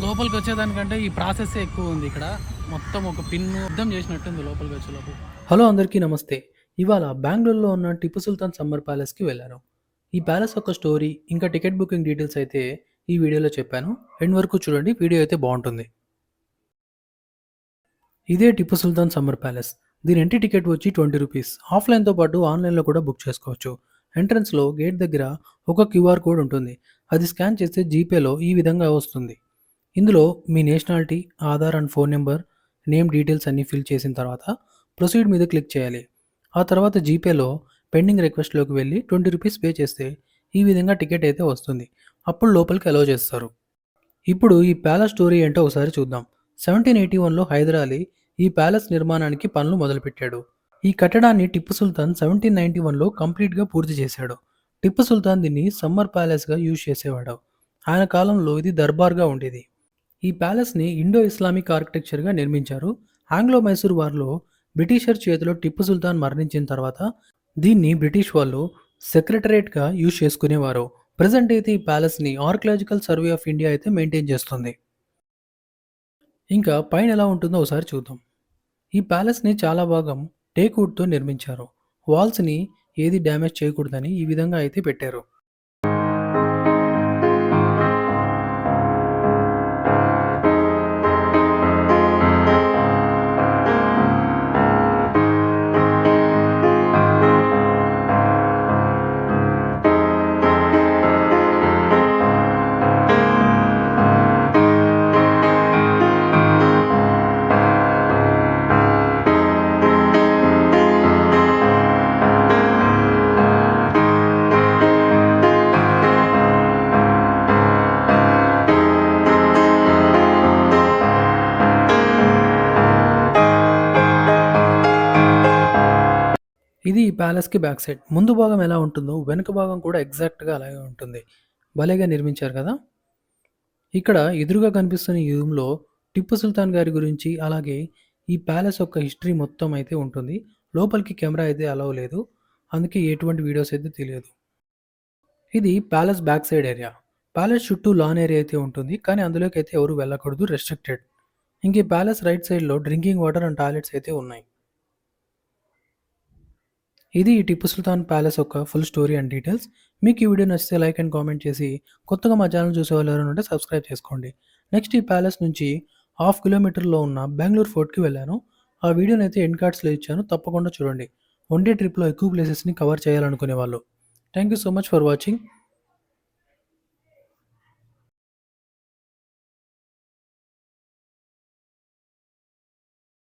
లోపలికొచ్చేదానికంటే ఈ ప్రాసెస్సే ఎక్కువుంది ఇక్కడ. మొత్తం ఒక పిన్ను యుద్ధం చేసినట్టుంది లోపలికొచ్చే లోపల. హలో అందరికీ నమస్తే. ఇవాళ బెంగుళూరులో ఉన్న టిప్పు సుల్తాన్ సమ్మర్ ప్యాలెస్‌కి వెళ్ళాను. ఈ ప్యాలెస్ యొక్క స్టోరీ, ఇంకా టికెట్ బుకింగ్ డీటెయిల్స్ అయితే ఈ వీడియోలో చెప్పాను. ఎండ్ వరకు చూడండి. వీడియో అయితే బావుంటుంది. ఇదే టిప్పు సుల్తాన్ సమ్మర్ ప్యాలెస్. దీని ఎంట్రీ టికెట్ వచ్చి ₹20. ఆఫ్‌లైన్‌తో పాటు ఆన్‌లైన్‌లో కూడా బుక్ చేసుకోవచ్చు. ఎంట్రన్స్‌లో గేట్ దగ్గర ఒక క్యూఆర్ కోడ్ ఉంటుంది. అది స్కాన్ చేస్తే జీపేలో ఈ విధంగా వస్తుంది. ఇందులో మీ nationality, Aadhaar and phone number, name details అన్నీ ఫిల్ చేసిన తర్వాత ప్రొసీడ్ మీద క్లిక్ చేయాలి. ఆ తర్వాత జీపేలో పెండింగ్ రిక్వెస్ట్‌లోకి వెళ్ళి ₹20 పే చేస్తే ఈ విధంగా టికెట్ అయితే వస్తుంది. అప్పుడు లోపలికి అలౌ చేస్తారు. ఇప్పుడు ఈ ప్యాలెస్ స్టోరీ ఏంటో ఒకసారి చూద్దాం. 1781లో హైదర్ అలీ ఈ ప్యాలెస్ నిర్మాణానికి పనులు మొదలుపెట్టాడు. ఈ కట్టడాన్ని టిప్పు సుల్తాన్ 1791లో కంప్లీట్‌గా పూర్తి చేశాడు. టిప్పు సుల్తాన్ దీన్ని సమ్మర్ ప్యాలెస్‌గా యూజ్ చేసేవాడు. ఆయన కాలంలో ఇది దర్బార్‌గా ఉండేది. ఈ ప్యాలెస్‌ని ఇండో ఇస్లామిక్ ఆర్కిటెక్చర్‌గా నిర్మించారు. ఆంగ్లో మైసూర్ వార్‌లో బ్రిటిషర్ చేతిలో టిప్పు సుల్తాన్ మరణించిన తర్వాత దీన్ని బ్రిటిష్ వాళ్ళు సెక్రటరేట్‌గా యూజ్ చేసుకునేవారు. ప్రెజెంట్ అయితే ఈ ప్యాలెస్‌ని ఆర్కియాలజికల్ సర్వే ఆఫ్ ఇండియా అయితే మెయింటైన్ చేస్తుంది. ఇంకా పైన ఎలా ఉంటుందో ఒకసారి చూద్దాం. ఈ ప్యాలెస్‌ని చాలా భాగం టేక్ వుడ్‌తో నిర్మించారు. వాల్స్‌ని ఏది డ్యామేజ్ చేయకూడదని ఈ విధంగా అయితే పెట్టారు. ఇది ఈ ప్యాలెస్‌కి బ్యాక్ సైడ్. ముందు భాగం ఎలా ఉంటుందో వెనుక భాగం కూడా ఎగ్జాక్ట్‌గా అలాగే ఉంటుంది. భలేగా నిర్మించారు కదా! ఇక్కడ ఎదురుగా కనిపిస్తున్న ఈ రూమ్‌లో టిప్పు సుల్తాన్ గారి గురించి, అలాగే ఈ ప్యాలెస్ యొక్క హిస్టరీ మొత్తం అయితే ఉంటుంది. లోపలికి కెమెరా అయితే అలౌ లేదు. అందుకే ఎటువంటి వీడియోస్ అయితే తెలియదు. ఇది palace back side area. Palace చుట్టూ లాన్ ఏరియా అయితే ఉంటుంది. కానీ అందులోకైతే ఎవరు వెళ్ళకూడదు, రెస్ట్రిక్టెడ్. ఇంక ఈ ప్యాలెస్ రైట్ సైడ్‌లో డ్రింకింగ్ వాటర్ అండ్ టాయిలెట్స్ అయితే ఉన్నాయి. ఇది ఈ టిప్పు సుల్తాన్ ప్యాలెస్ యొక్క ఫుల్ స్టోరీ అండ్ డీటెయిల్స్. మీకు ఈ వీడియో నచ్చితే లైక్ అండ్ కామెంట్ చేసి, కొత్తగా మా ఛానల్ చూసేవాళ్ళు ఎవరైనా ఉంటే సబ్స్క్రైబ్ చేసుకోండి. నెక్స్ట్ ఈ ప్యాలెస్ నుంచి హాఫ్ కిలోమీటర్‌లో ఉన్న బెంగుళూరు ఫోర్ట్‌కి వెళ్ళాను. ఆ వీడియోనైతే ఎండ్ కార్డ్స్‌లో ఇచ్చాను. తప్పకుండా చూడండి. వన్ డే ట్రిప్‌లో ఎక్కువ ప్లేసెస్‌ని కవర్ చేయాలనుకునే వాళ్ళు. Thank you so much for watching.